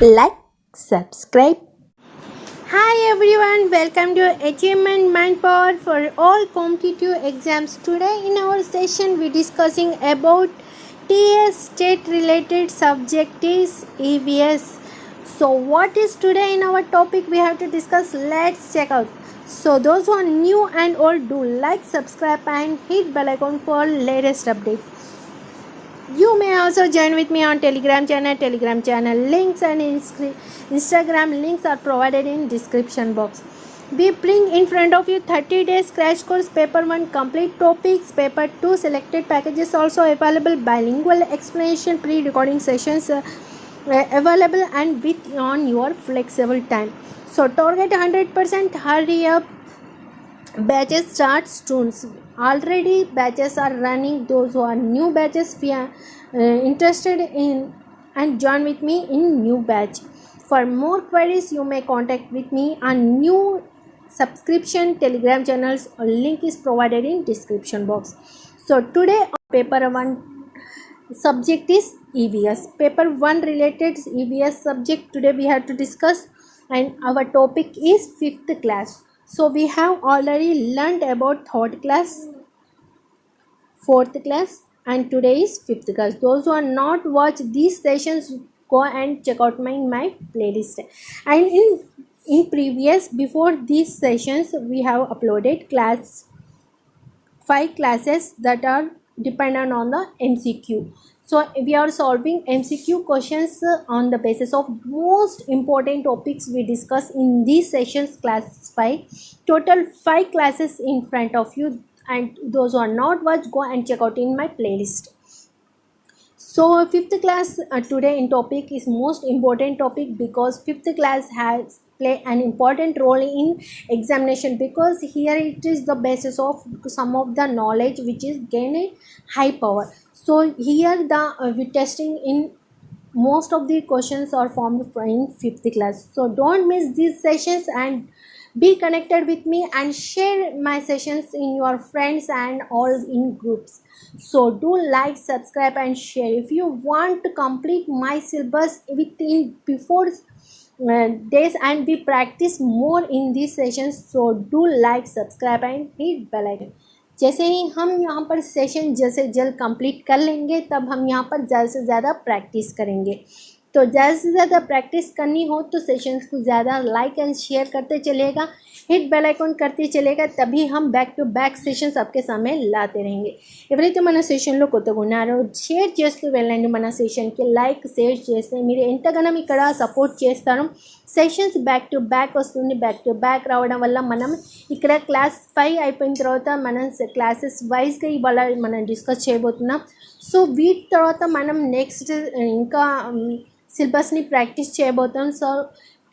like, subscribe. Hi everyone, welcome to Achievement Manpower for all competitive exams. Today in our session we discussing about TS state related subject is EVS. So what is today in our topic we have to discuss? Let's check out. So those who are new and old, do like, subscribe and hit bell icon for latest update. You may also join with me on Telegram channel links and Instagram links are provided in description box. We bring in front of you 30 days crash course, paper 1 complete topics, paper 2 selected packages also available, bilingual explanation, pre-recording sessions available and with on your flexible time. So target 100%, hurry up. Batches start soon. Already batches are running. Those who are new batches, we are interested in and join with me in new batch. For more queries you may contact with me on new subscription Telegram channels. A link is provided in description box. So today paper 1 subject is EVS. Paper 1 related EVS subject today we have to discuss, and our topic is 5th class. So we have already learned about 3rd class, 4th class and today is 5th class. Those who are not watch these sessions, go and check out my playlist. And in previous, before these sessions, we have uploaded 5 classes that are dependent on the MCQ. So we are solving MCQ questions on the basis of most important topics we discuss in these sessions, class 5. Total 5 classes in front of you, and those who are not watched, go and check out in my playlist. So 5th class today in topic is most important topic because 5th class has play an important role in examination, because here it is the basis of some of the knowledge which is gained high power. So here the testing in most of the questions are formed in 5th class. So don't miss these sessions and be connected with me and share my sessions in your friends and all in groups. So do like, subscribe and share. If you want to complete my syllabus within before days and we practice more in these sessions, so do like, subscribe and hit bell icon. जैसे ही हम यहाँ पर session जैसे जल्द complete कर लेंगे, तब हम यहाँ पर ज़्यादा से ज़्यादा प्रैक्टिस करेंगे. तो ज़्यादा से ज़्यादा प्रैक्टिस करनी हो तो सेशंस को ज़्यादा लाइक एंड शेयर करते चलेगा, हिट बेल आइकन करते चलेगा, तभी हम बैक टू बैक సెషన్స్ आपके सामने लाते रहेंगे. ఎవరైతే మన సెషన్లో కొత్తగా ఉన్నారో షేర్ చేస్తూ వెళ్ళండి. మన సెషన్కి లైక్ షేర్ చేస్తే మీరు ఎంతగానో ఇక్కడ సపోర్ట్ చేస్తారు. సెషన్స్ బ్యాక్ టు బ్యాక్ వస్తుంది. బ్యాక్ టు బ్యాక్ రావడం వల్ల మనం ఇక్కడ క్లాస్ 5 అయిపోయిన తర్వాత మనం క్లాసెస్ వైజ్గా ఇవాళ మనం డిస్కస్ చేయబోతున్నాం. సో వీటి తర్వాత మనం నెక్స్ట్ ఇంకా సిలబస్ని ప్రాక్టీస్ చేయబోతాం. సో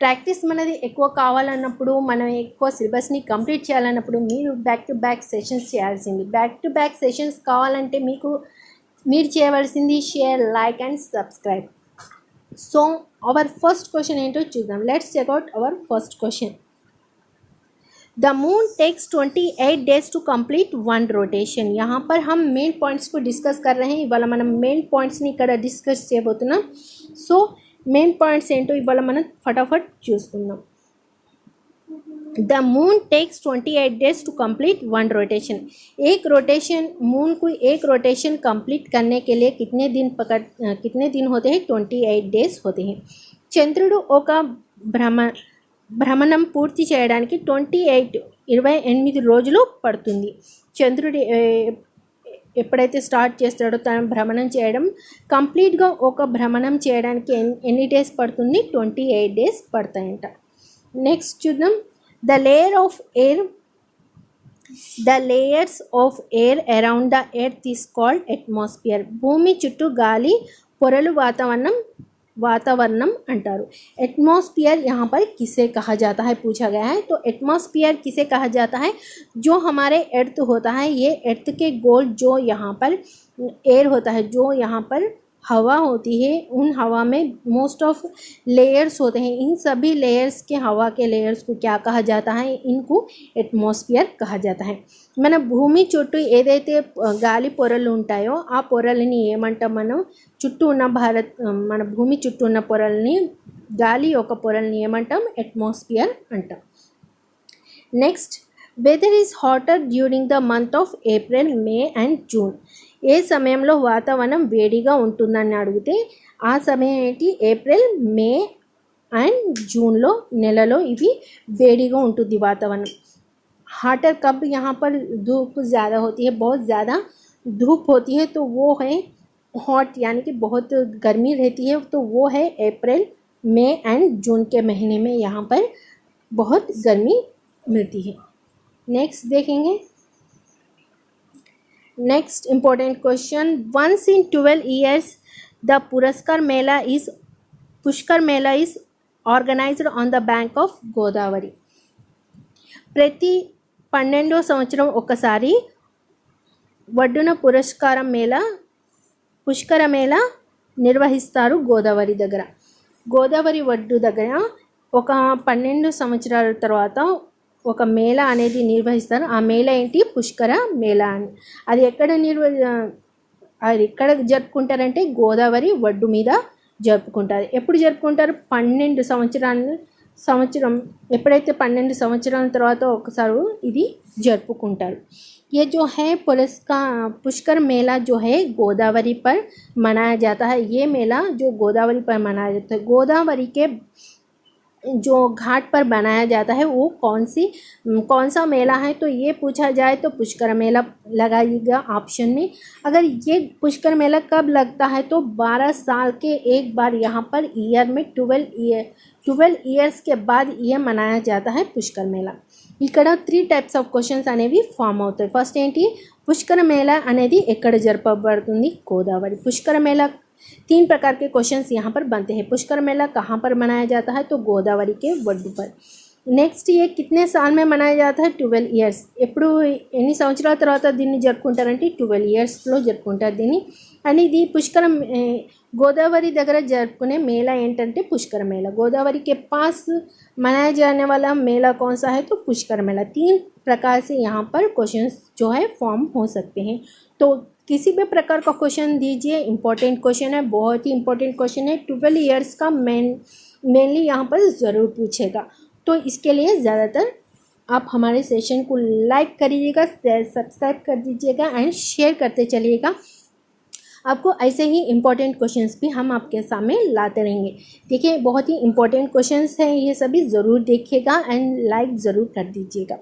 ప్రాక్టీస్ మనది ఎక్కువ కావాలన్నప్పుడు, మనం ఎక్కువ సిలబస్ని కంప్లీట్ చేయాలన్నప్పుడు మీరు బ్యాక్ టు బ్యాక్ సెషన్స్ చేయాల్సింది. బ్యాక్ టు బ్యాక్ సెషన్స్ కావాలంటే మీరు చేయవలసింది share, like and subscribe. So our first question ఏంటో చూద్దాం. Let's check out our first question. The moon takes 28 days to complete 1 rotation. यहाँ पर हम मेन पॉइंट्स को डिस्कस कर रहे हैं. इवाళ మనం మెయిన్ పాయింట్స్ని ఇక్కడ డిస్కస్ చేయబోతున్నాం. సో మెయిన్ పాయింట్స్ ఏంటో ఇవాళ మనం फटाफट చూసుకుందాం. The moon takes 28 days to complete 1 rotation. एक रोटेशन मून को एक रोटेशन कंप्लीट करने के लिए कितने दिन होते हैं? 28 डेज होते हैं. చంద్రుడు ఒక భ్రమణం పూర్తి చేయడానికి 28 రోజులు పడుతుంది. చంద్రుడు ఎప్పుడైతే స్టార్ట్ చేస్తాడో తన భ్రమణం చేయడం, కంప్లీట్గా ఒక భ్రమణం చేయడానికి ఎన్ని డేస్ పడుతుంది? 28 డేస్ పడతాయంట. నెక్స్ట్ చూద్దాం. The layers of air around the earth is called atmosphere. భూమి చుట్టూ గాలి పొరలు वातावरणम अंटारू. एटमॉस्फेयर यहाँ पर किसे कहा जाता है पूछा गया है. तो एटमॉस्फेयर किसे कहा जाता है? जो हमारे अर्थ होता है, ये अर्थ के गोल जो यहाँ पर एयर होता है, जो यहाँ पर हवा होती है, उन हवा में मोस्ट ऑफ लेयर्स होते हैं. इन सभी लेयर्स के हवा के लेयर्स को क्या कहा जाता है? इनको एटमॉस्फेयर कहा जाता है. మన భూమి చుట్టూ ఏదైతే గాలి పొరలు ఉంటాయో ఆ పొరలని ఏమంటాం మనం? చుట్టూ ఉన్న మన భూమి చుట్టూ ఉన్న పొరల్ని గాలి యొక్క పొరల్ని ఏమంటాం? అట్మాస్ఫియర్ అంటాం. Next, weather is hotter during the month of April, May and June. ఏ సమయంలో వాతావరణం వేడిగా ఉంటుందని అడిగితే ఆ సమయం ఏంటి? ఏప్రిల్, మే అండ్ జూన్లో నెలలో ఇవి వేడిగా ఉంటుంది వాతావరణం. हाटर कब यहाँ पर धूप ज़्यादा होती है? बहुत ज़्यादा धूप होती है तो वो है हॉट, यानी कि बहुत गर्मी रहती है तो वो है अप्रैल, मई एंड जून के महीने में यहाँ पर बहुत गर्मी मिलती है. नेक्स्ट देखेंगे. Next important question, once in 12 years the Pushkar Mela is organised on the bank of Godavari. ప్రతి 12వ సంవత్సరం ఒకసారి వడ్డున పుష్కర మేళా నిర్వహిస్తారు గోదావరి దగ్గర. గోదావరి ఒడ్డు దగ్గర ఒక 12 సంవత్సరాల తర్వాత ఒక మేళా అనేది నిర్వహిస్తారు. ఆ మేళా ఏంటి? పుష్కర మేళా అని. అది ఎక్కడ జరుపుకుంటారంటే గోదావరి ఒడ్డు మీద జరుపుకుంటారు. ఎప్పుడు జరుపుకుంటారు? 12 సంవత్సరం ఎప్పుడైతే 12 సంవత్సరాల తర్వాత ఒకసారి ఇది జరుపుకుంటారు. ये जो है पुष्कर मेला जो है गोदावरी पर मनाया जाता है. ये मेला जो गोदावरी पर मनाया जाता है, गोदावरी के जो घाट पर बनाया जाता है वो कौन सा मेला है? तो ये पूछा जाए तो पुष्कर मेला लगाइएगा ऑप्शन में. अगर ये पुष्कर मेला कब लगता है तो 12 साल के एक बार यहाँ पर ईयर में 12 ఇయర్స్ के बाद ये मनाया जाता है పుష్కర్ మేళా. ఇక్కడ 3 టైప్స్ ఆఫ్ క్వశ్చన్స్ అనేవి ఫామ్ అవుతాయి. ఫస్ట్ ఏంటి? పుష్కర మేళా అనేది ఎక్కడ జరపబడుతుంది? గోదావరి. పుష్కర మేళా 3 प्रकार के क्वेश्चंस यहाँ पर बनते हैं. पुष्कर मेला कहाँ पर मनाया जाता है? तो गोदावरी के ఒడ్డు पर. నెక్స్ట్, ये कितने साल में मनाया जाता है? 12 years. ఎప్పుడు ఎన్ని సంవత్సరాల తర్వాత దీన్ని జరుపుకుంటారంటే 12 yearsలో జరుపుకుంటారు దీన్ని. అని ఇది गोदावरी దగ్గర జరుపుకునే మేళా ఏంటంటే పుష్కర మేళా. गोदावरी के पास मनाया जाने वाला मेला कौन सा है? तो पुष्कर मेला. 3 प्रकार से यहाँ पर क्वेश्चंस जो है फॉर्म हो सकते हैं. तो किसी भी प्रकार का क्वेश्चन दीजिए, इम्पोर्टेंट क्वेश्चन है, बहुत ही इम्पोर्टेंट क्वेश्चन है. 12 years का मेनली यहाँ पर ज़रूर पूछेगा. तो इसके लिए ज़्यादातर आप हमारे सेशन को लाइक करिएगा, सब्सक्राइब कर दीजिएगा एंड शेयर करते चलिएगा. आपको ऐसे ही इम्पोर्टेंट क्वेश्चंस भी हम आपके सामने लाते रहेंगे. देखिए, बहुत ही इम्पोर्टेंट क्वेश्चंस हैं, ये सभी ज़रूर देखिएगा एंड लाइक ज़रूर कर दीजिएगा.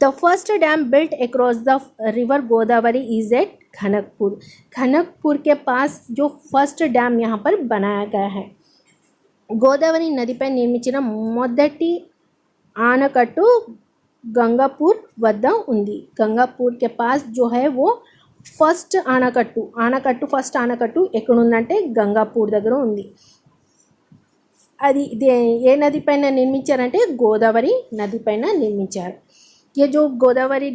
The first dam built across the river Godavari is at Khanakpur. Khanakpur के पास जो फर्स्ट डैम यहाँ पर बनाया गया है. గోదావరి నదిపై నిర్మించిన మొదటి ఆనకట్టు గంగాపూర్ వద్ద ఉంది. గంగాపూర్ के पास जो है वो ఫస్ట్ ఫస్ట్ ఆనకట్టు ఎక్కడుందంటే గంగాపూర్ దగ్గర ఉంది. అది ఏ నది పైన నిర్మించారంటే గోదావరి నది పైన నిర్మించారు. ये जो गोदावरी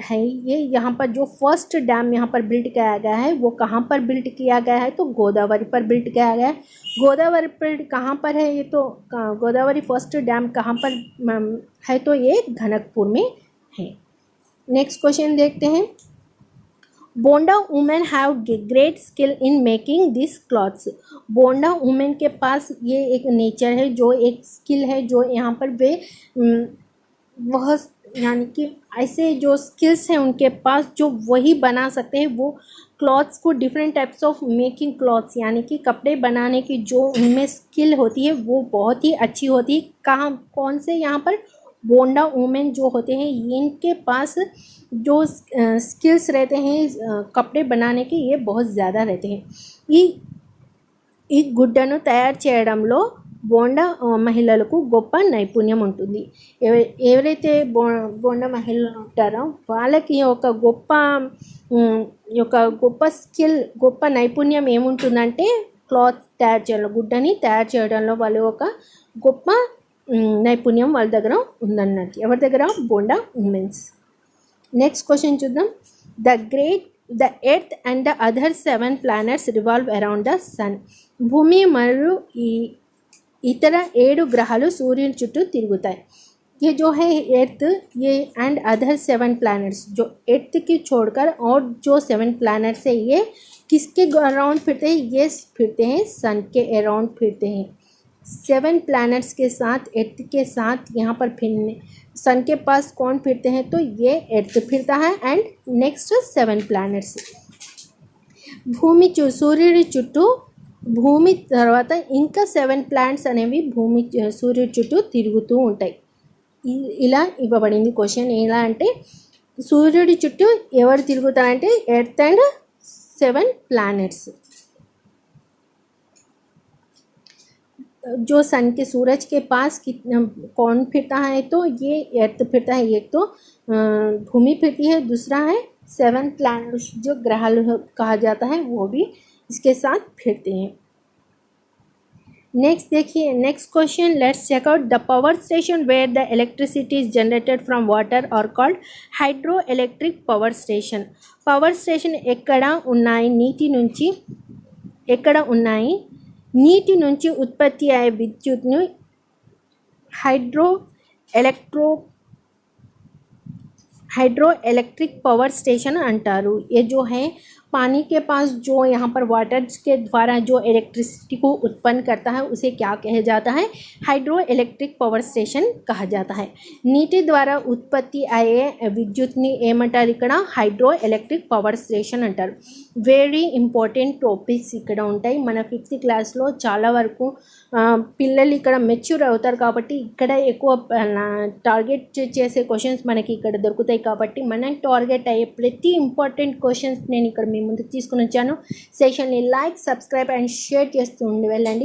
है, ये यहाँ पर जो फर्स्ट डैम यहाँ पर बिल्ट किया गया है वो कहाँ पर बिल्ट किया गया है? तो गोदावरी पर बिल्ट किया गया है. गोदावरी पर कहाँ पर है? ये तो गोदावरी फर्स्ट डैम कहाँ पर है? तो ये खनकपुर में है. नेक्स्ट क्वेश्चन देखते हैं. Bonda women have great skill in making this clothes. Bonda women के पास ये एक नेचर है, जो एक स्किल है, जो यहाँ पर वे वह यानी कि ऐसे जो स्किल्स हैं उनके पास जो वही बना सकते हैं. वो क्लॉथ्स को different types of making clothes यानी कि कपड़े बनाने की जो उनमें स्किल होती है वो बहुत ही अच्छी होती है. कहाँ कौन से? यहाँ पर बोंडा वुमेन जो होते हैं इनके पास जो स्किल्स रहते हैं कपड़े बनाने के, ये बहुत ज़्यादा रहते हैं. ఈ గుడ్డను తయారు చేయడంలో బోండా మహిళలకు గొప్ప నైపుణ్యం ఉంటుంది. ఎవరైతే బోండా మహిళలు ఉంటారో వాళ్ళకి ఒక గొప్ప స్కిల్, గొప్ప నైపుణ్యం ఏముంటుందంటే క్లాత్ తయారు చేయడంలో, గుడ్డని తయారు చేయడంలో వాళ్ళు ఒక గొప్ప నైపుణ్యం వాళ్ళ దగ్గర ఉందన్నట్టు. ఎవరి దగ్గర? బోండా ఉమెన్స్. నెక్స్ట్ క్వశ్చన్ చూద్దాం. The earth and the other 7 planets revolve around the sun. భూమి మరియు ఇతర 7 గ్రహాలు సూర్యుని చుట్టూ తిరుగుతాయి. ये जो है एर्थ, ये एंड अदर 7 planets, जो एर्थ की छोड़कर और जो 7 planets है ये किसके अराउंड फिरते हैं? ये फिरते हैं सन के अराउंड फिरते हैं. 7 प्लैनेट्स के साथ अर्थ के साथ यहाँ पर फिरने, सन के पास कौन फिरते हैं तो ये अर्थ फिरता है एंड नेक्स्ट 7 प्लैनेट्स। సూర్యుడి చుట్టూ భూమి తర్వాత ఇంకా 7 ప్లానెట్స్ అనేవి సూర్యుడి చుట్టూ తిరుగుతూ ఉంటాయి. ఇలా ఇవ్వబడింది క్వశ్చన్. ఎలా అంటే సూర్యుడి చుట్టూ ఎవరు తిరుగుతారంటే ఎర్త్ అండ్ 7 ప్లానెట్స్. जो सन के सूरज के पास कौन फिरता है तो ये अर्थ फिरता है, एक तो भूमि फिरती है, दूसरा है 7 प्लैनेट्स जो ग्रह कहा जाता है वो भी इसके साथ फिरते हैं. नेक्स्ट देखिए, next question, let's check out the power station where the electricity is generated from water और called hydro electric power station. Power station ఎక్కడ ఉన్నాయి, నీటి నుంచి ఉత్పత్తి అయ్యే విద్యుత్ను హైడ్రో इलेक्ट्रिक पावर स्टेशन अंटारू. ये जो है पानी के पास जो यहाँ पर वाटर के द्वारा जो इलेक्ट्रिसिटी को उत्पन्न करता है उसे क्या कहा जाता है, हाइड्रो इलेक्ट्रिक पावर स्टेशन कहा जाता है. నీటి ద్వారా ఉత్పత్తి అయ్యే విద్యుత్ని ఏమంటారు ఇక్కడ, హైడ్రో ఎలక్ట్రిక్ పవర్ స్టేషన్ అంటారు. వెరీ ఇంపార్టెంట్ టాపిక్స్ ఇక్కడ ఉంటాయి. మన 5th క్లాస్లో చాలా వరకు పిల్లలు ఇక్కడ మెచ్యూర్ అవుతారు కాబట్టి ఇక్కడ ఎక్కువ టార్గెట్ చేసే క్వశ్చన్స్ మనకి ఇక్కడ దొరుకుతాయి. కాబట్టి మనం టార్గెట్ అయ్యే ప్రతి ఇంపార్టెంట్ క్వశ్చన్స్ నేను ఇక్కడ మీ ముందుకు తీసుకుని వచ్చాను. సెషన్ని లైక్, సబ్స్క్రైబ్ అండ్ షేర్ చేస్తూ ఉండి వెళ్ళండి.